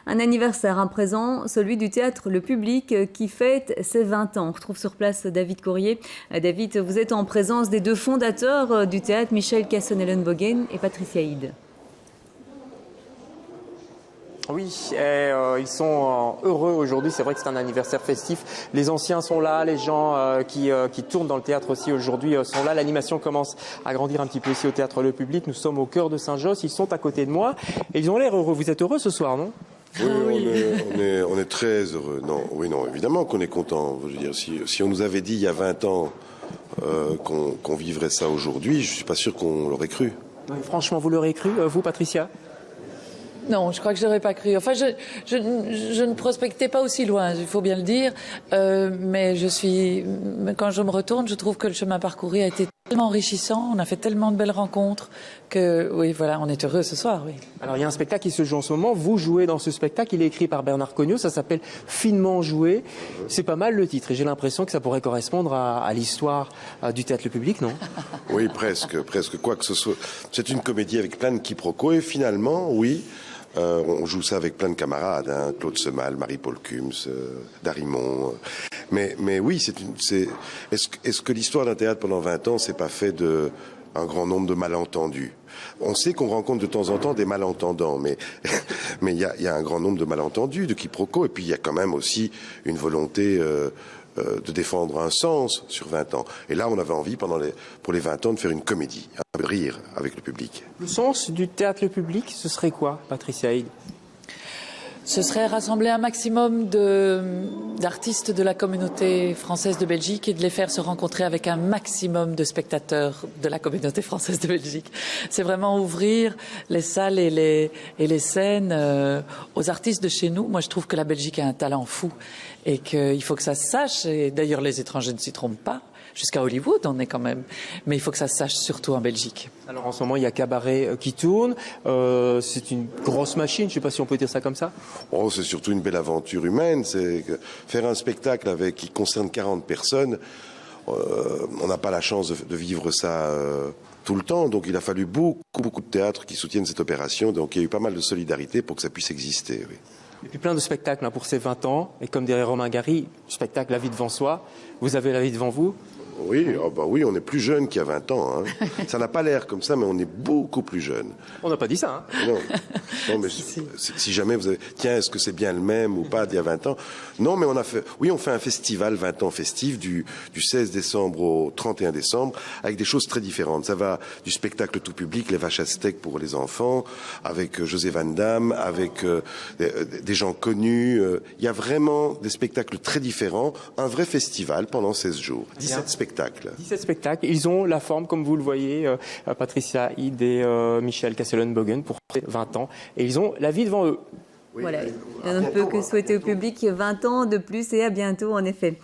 Un anniversaire, un présent, celui du théâtre Le Public qui fête ses 20 ans. On retrouve sur place David Courrier. David, vous êtes en présence des deux fondateurs du théâtre, Michel Casson-Ellenbogen et Patricia Hide. Oui, ils sont heureux aujourd'hui. C'est vrai que c'est un anniversaire festif. Les anciens sont là, les gens qui tournent dans le théâtre aussi aujourd'hui sont là. L'animation commence à grandir un petit peu ici au théâtre Le Public. Nous sommes au cœur de Saint-Josse. Ils sont à côté de moi et ils ont l'air heureux. Vous êtes heureux ce soir, non ? Oui, on est très heureux. Non, évidemment qu'on est content. Je veux dire, si on nous avait dit il y a 20 ans qu'on vivrait ça aujourd'hui, je suis pas sûr qu'on l'aurait cru. Oui, franchement, vous l'aurez cru, vous, Patricia ? Non, je crois que je n'aurais pas cru. Enfin, je ne prospectais pas aussi loin, il faut bien le dire. Mais quand je me retourne, je trouve que le chemin parcouru a été tellement enrichissant. On a fait tellement de belles rencontres que, oui, voilà, on est heureux ce soir, oui. Alors, il y a un spectacle qui se joue en ce moment. Vous jouez dans ce spectacle. Il est écrit par Bernard Cognot. Ça s'appelle Finement joué. C'est pas mal le titre. Et j'ai l'impression que ça pourrait correspondre à l'histoire du théâtre Le Public, non ? Oui, presque. Quoi que ce soit. C'est une comédie avec plein de quiproquos. Et finalement, oui. On joue ça avec plein de camarades, hein, Claude Semal, Marie-Paul Kums, Darimon. Mais oui, est-ce que l'histoire d'un théâtre pendant 20 ans, c'est pas fait de un grand nombre de malentendus? On sait qu'on rencontre de temps en temps des malentendants, mais il y a un grand nombre de malentendus, de quiproquos, et puis il y a quand même aussi une volonté de défendre un sens sur 20 ans. Et là, on avait envie, pour les 20 ans, de faire une comédie, de rire avec le public. Le sens du théâtre Le Public, ce serait quoi, Patricia Hide ? Ce serait rassembler un maximum d'artistes de la communauté française de Belgique et de les faire se rencontrer avec un maximum de spectateurs de la communauté française de Belgique. C'est vraiment ouvrir les salles et les scènes aux artistes de chez nous. Moi, je trouve que la Belgique a un talent fou et qu'il faut que ça se sache. Et d'ailleurs, les étrangers ne s'y trompent pas. Jusqu'à Hollywood, on est quand même. Mais il faut que ça se sache surtout en Belgique. Alors en ce moment, il y a Cabaret qui tourne. C'est une grosse machine, je ne sais pas si on peut dire ça comme ça. Oh, c'est surtout une belle aventure humaine. C'est faire un spectacle qui concerne 40 personnes. On n'a pas la chance de vivre ça tout le temps. Donc il a fallu beaucoup de théâtres qui soutiennent cette opération. Donc il y a eu pas mal de solidarité pour que ça puisse exister. Oui. Et puis plein de spectacles pour ces 20 ans. Et comme dirait Romain Gary, spectacle La vie devant soi. Vous avez la vie devant vous. Oui, oui, on est plus jeune qu'il y a 20 ans. Hein. Ça n'a pas l'air comme ça, mais on est beaucoup plus jeune. On n'a pas dit ça. Hein. Non, mais si jamais vous avez... Tiens, est-ce que c'est bien le même ou pas d'il y a 20 ans? Non, mais on fait un festival 20 ans festif du 16 décembre au 31 décembre avec des choses très différentes. Ça va du spectacle tout public, les vaches aztèques pour les enfants, avec José Van Damme, avec des gens connus. Il y a vraiment des spectacles très différents. Un vrai festival pendant 16 jours. 17 spectacles. 17 spectacles. Ils ont la forme, comme vous le voyez, Patricia Hide et Michel Casson-Ellenbogen pour 20 ans. Et ils ont la vie devant eux. Oui, voilà, on ne peut que souhaiter au public 20 ans de plus et à bientôt en effet.